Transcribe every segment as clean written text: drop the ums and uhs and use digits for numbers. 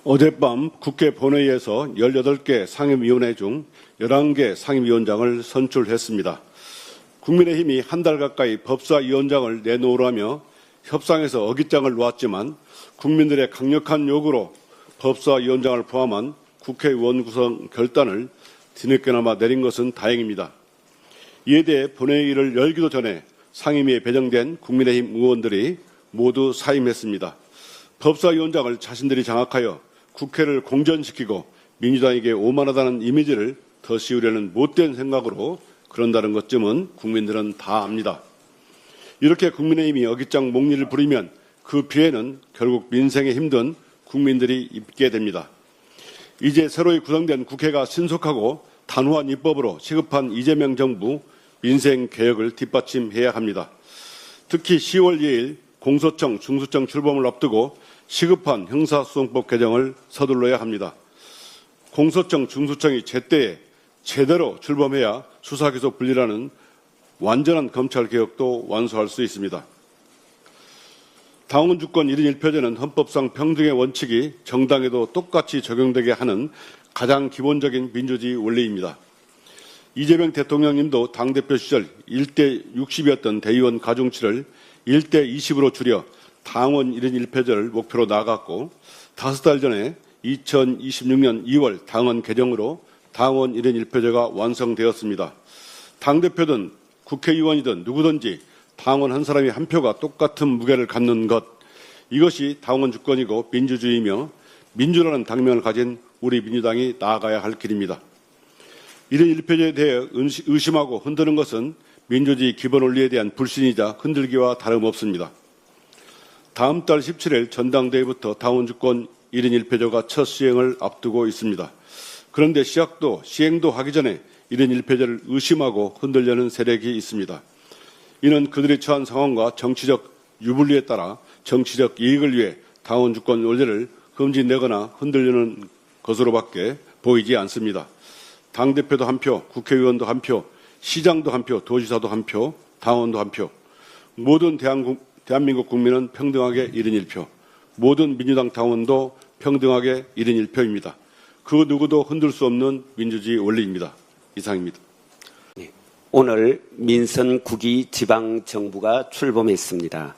어젯밤 국회 본회의에서 18개 상임위원회 중 11개 상임위원장을 선출했습니다. 국민의힘이 한 달 가까이 법사위원장을 내놓으라며 협상에서 어깃장을 놓았지만 국민들의 강력한 요구로 법사위원장을 포함한 국회의원 구성 결단을 뒤늦게나마 내린 것은 다행입니다. 이에 대해 본회의를 열기도 전에 상임위에 배정된 국민의힘 의원들이 모두 사임했습니다. 법사위원장을 자신들이 장악하여 국회를 공전시키고 민주당에게 오만하다는 이미지를 더 씌우려는 못된 생각으로 그런다는 것쯤은 국민들은 다 압니다. 이렇게 국민의힘이 어깃장 목리를 부리면 그 피해는 결국 민생에 힘든 국민들이 입게 됩니다. 이제 새로이 구성된 국회가 신속하고 단호한 입법으로 시급한 이재명 정부 민생 개혁을 뒷받침해야 합니다. 특히 10월 2일 공소청, 중수청 출범을 앞두고 시급한 형사소송법 개정을 서둘러야 합니다. 공소청, 중수청이 제때에 제대로 출범해야 수사기소 분리라는 완전한 검찰개혁도 완수할 수 있습니다. 당원 주권 1인 1표제는 헌법상 평등의 원칙이 정당에도 똑같이 적용되게 하는 가장 기본적인 민주주의 원리입니다. 이재명 대통령님도 당대표 시절 1대 60이었던 대의원 가중치를 1대 20으로 줄여 당원 1인 1표제를 목표로 나아갔고 5달 전에 2026년 2월 당원 개정으로 당원 1인 1표제가 완성되었습니다. 당대표든 국회의원이든 누구든지 당원 한 사람이 한 표가 똑같은 무게를 갖는 것, 이것이 당원 주권이고 민주주의며 민주라는 당명을 가진 우리 민주당이 나아가야 할 길입니다. 1인 1표제에 대해 의심하고 흔드는 것은 민주주의 기본 원리에 대한 불신이자 흔들기와 다름없습니다. 다음 달 17일 전당대회부터 당원 주권 1인 1표제가 첫 시행을 앞두고 있습니다. 그런데 시행도 하기 전에 1인 1표제를 의심하고 흔들려는 세력이 있습니다. 이는 그들이 처한 상황과 정치적 유불리에 따라 정치적 이익을 위해 당원 주권 원리를 흠집내거나 흔들려는 것으로밖에 보이지 않습니다. 당대표도 한 표, 국회의원도 한 표, 시장도 한 표, 도지사도 한 표, 당원도 한 표. 모든 대한민국 국민은 평등하게 1인 1표. 모든 민주당 당원도 평등하게 1인 1표입니다. 그 누구도 흔들 수 없는 민주주의 원리입니다. 이상입니다. 오늘 민선 9기 지방정부가 출범했습니다.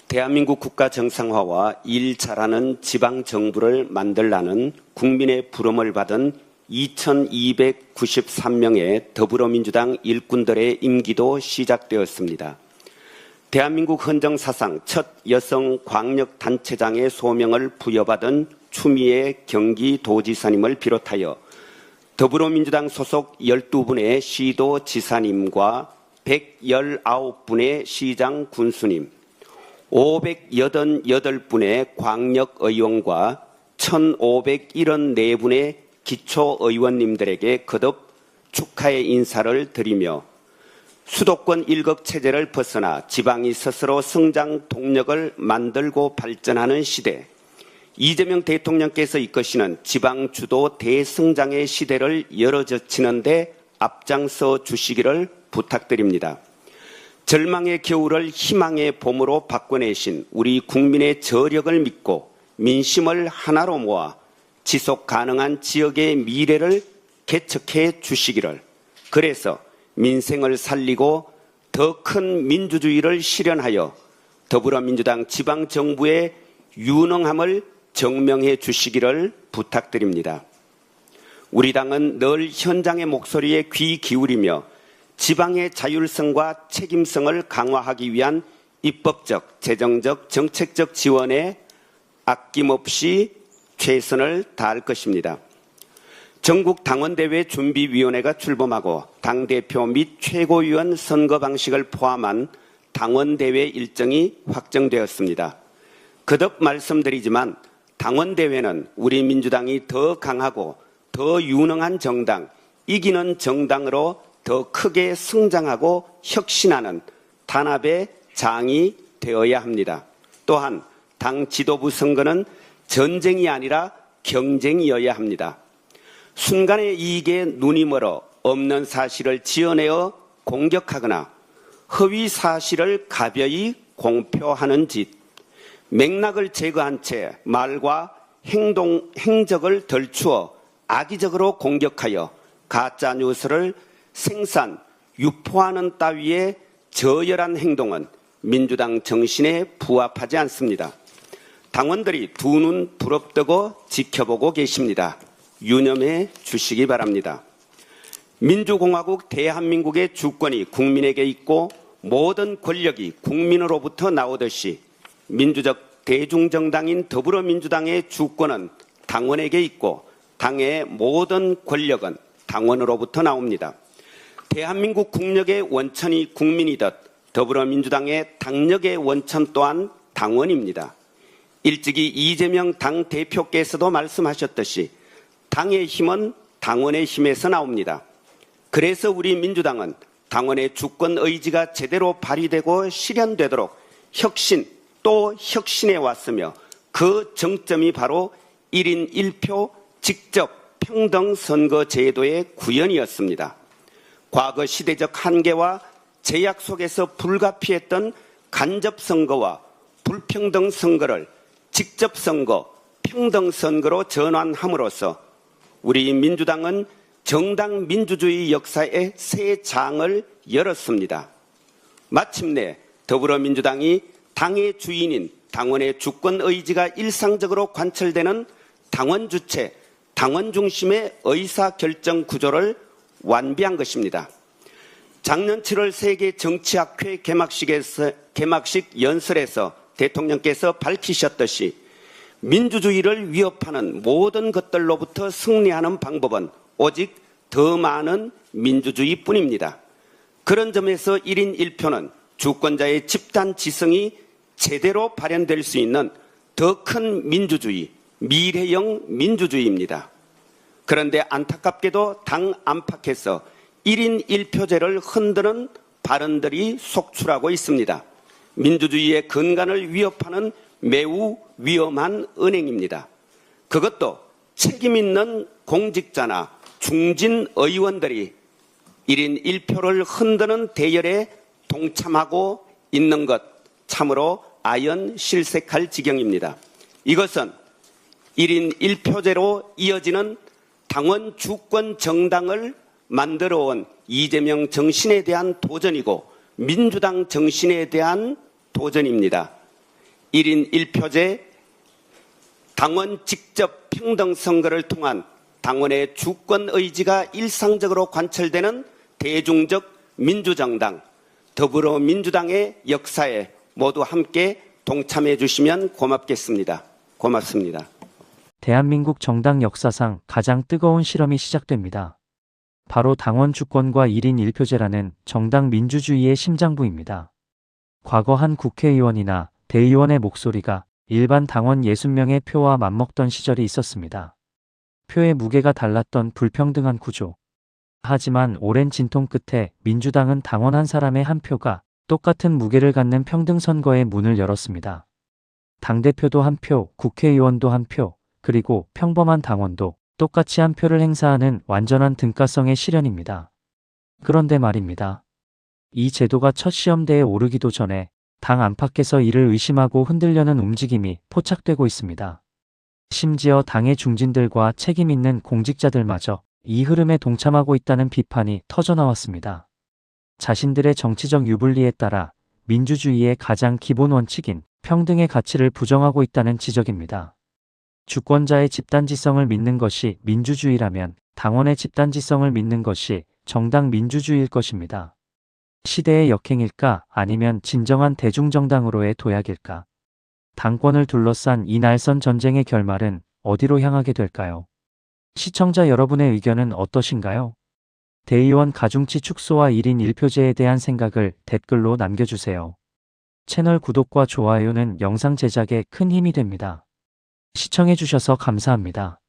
대한민국 국가 정상화와 일 잘하는 지방정부를 만들라는 국민의 부름을 받은 2293명의 더불어민주당 일꾼들의 임기도 시작되었습니다. 대한민국 헌정사상 첫 여성 광역단체장의 소명을 부여받은 추미애 경기도지사님을 비롯하여 더불어민주당 소속 12분의 시도지사님과 119분의 시장 군수님, 588분의 광역의원과 1574분의 기초의원님들에게 거듭 축하의 인사를 드리며 수도권 1급 체제를 벗어나 지방이 스스로 성장 동력을 만들고 발전하는 시대, 이재명 대통령께서 이끄시는 지방 주도 대성장의 시대를 열어젖히는 데 앞장서 주시기를 부탁드립니다. 절망의 겨울을 희망의 봄으로 바꿔내신 우리 국민의 저력을 믿고 민심을 하나로 모아 지속 가능한 지역의 미래를 개척해 주시기를, 그래서 민생을 살리고 더 큰 민주주의를 실현하여 더불어민주당 지방정부의 유능함을 증명해 주시기를 부탁드립니다. 우리 당은 늘 현장의 목소리에 귀 기울이며 지방의 자율성과 책임성을 강화하기 위한 입법적, 재정적, 정책적 지원에 아낌없이 최선을 다할 것입니다. 전국 당원대회 준비위원회가 출범하고 당대표 및 최고위원 선거 방식을 포함한 당원대회 일정이 확정되었습니다. 거듭 말씀드리지만 당원대회는 우리 민주당이 더 강하고 더 유능한 정당, 이기는 정당으로 더 크게 성장하고 혁신하는 단합의 장이 되어야 합니다. 또한 당 지도부 선거는 전쟁이 아니라 경쟁이어야 합니다. 순간의 이익에 눈이 멀어 없는 사실을 지어내어 공격하거나 허위 사실을 가벼이 공표하는 짓, 맥락을 제거한 채 말과 행적을 덜추어 악의적으로 공격하여 가짜 뉴스를 생산, 유포하는 따위의 저열한 행동은 민주당 정신에 부합하지 않습니다. 당원들이 두 눈 부릅뜨고 지켜보고 계십니다. 유념해 주시기 바랍니다. 민주공화국 대한민국의 주권이 국민에게 있고 모든 권력이 국민으로부터 나오듯이 민주적 대중정당인 더불어민주당의 주권은 당원에게 있고 당의 모든 권력은 당원으로부터 나옵니다. 대한민국 국력의 원천이 국민이듯 더불어민주당의 당력의 원천 또한 당원입니다. 일찍이 이재명 당대표께서도 말씀하셨듯이 당의 힘은 당원의 힘에서 나옵니다. 그래서 우리 민주당은 당원의 주권 의지가 제대로 발휘되고 실현되도록 혁신 또 혁신해 왔으며 그 정점이 바로 1인 1표 직접 평등 선거 제도의 구현이었습니다. 과거 시대적 한계와 제약 속에서 불가피했던 간접 선거와 불평등 선거를 직접 선거, 평등 선거로 전환함으로써 우리 민주당은 정당 민주주의 역사의 새 장을 열었습니다. 마침내 더불어민주당이 당의 주인인 당원의 주권 의지가 일상적으로 관철되는 당원 주체, 당원 중심의 의사결정 구조를 완비한 것입니다. 작년 7월 세계 정치학회 개막식 연설에서 대통령께서 밝히셨듯이 민주주의를 위협하는 모든 것들로부터 승리하는 방법은 오직 더 많은 민주주의뿐입니다. 그런 점에서 1인 1표는 주권자의 집단 지성이 제대로 발현될 수 있는 더 큰 민주주의, 미래형 민주주의입니다. 그런데 안타깝게도 당 안팎에서 1인 1표제를 흔드는 발언들이 속출하고 있습니다. 민주주의의 근간을 위협하는 매우 위험한 은행입니다. 그것도 책임 있는 공직자나 중진 의원들이 1인 1표를 흔드는 대열에 동참하고 있는 것 참으로 아연실색할 지경입니다. 이것은 1인 1표제로 이어지는 당원 주권 정당을 만들어온 이재명 정신에 대한 도전이고 민주당 정신에 대한 도전입니다. 1인 1표제 당원 직접 평등 선거를 통한 당원의 주권 의지가 일상적으로 관철되는 대중적 민주정당 더불어민주당의 역사에 모두 함께 동참해 주시면 고맙겠습니다. 고맙습니다. 대한민국 정당 역사상 가장 뜨거운 실험이 시작됩니다. 바로 당원 주권과 1인 1표제라는 정당 민주주의의 심장부입니다. 과거 한 국회의원이나 대의원의 목소리가 일반 당원 60명의 표와 맞먹던 시절이 있었습니다. 표의 무게가 달랐던 불평등한 구조. 하지만 오랜 진통 끝에 민주당은 당원 한 사람의 한 표가 똑같은 무게를 갖는 평등 선거의 문을 열었습니다. 당대표도 한 표, 국회의원도 한 표, 그리고 평범한 당원도 똑같이 한 표를 행사하는 완전한 등가성의 실현입니다. 그런데 말입니다. 이 제도가 첫 시험대에 오르기도 전에 당 안팎에서 이를 의심하고 흔들려는 움직임이 포착되고 있습니다. 심지어 당의 중진들과 책임 있는 공직자들마저 이 흐름에 동참하고 있다는 비판이 터져나왔습니다. 자신들의 정치적 유불리에 따라 민주주의의 가장 기본 원칙인 평등의 가치를 부정하고 있다는 지적입니다. 주권자의 집단지성을 믿는 것이 민주주의라면 당원의 집단지성을 믿는 것이 정당 민주주의일 것입니다. 시대의 역행일까 아니면 진정한 대중정당으로의 도약일까? 당권을 둘러싼 이 날선 전쟁의 결말은 어디로 향하게 될까요? 시청자 여러분의 의견은 어떠신가요? 대의원 가중치 축소와 1인 1표제에 대한 생각을 댓글로 남겨주세요. 채널 구독과 좋아요는 영상 제작에 큰 힘이 됩니다. 시청해주셔서 감사합니다.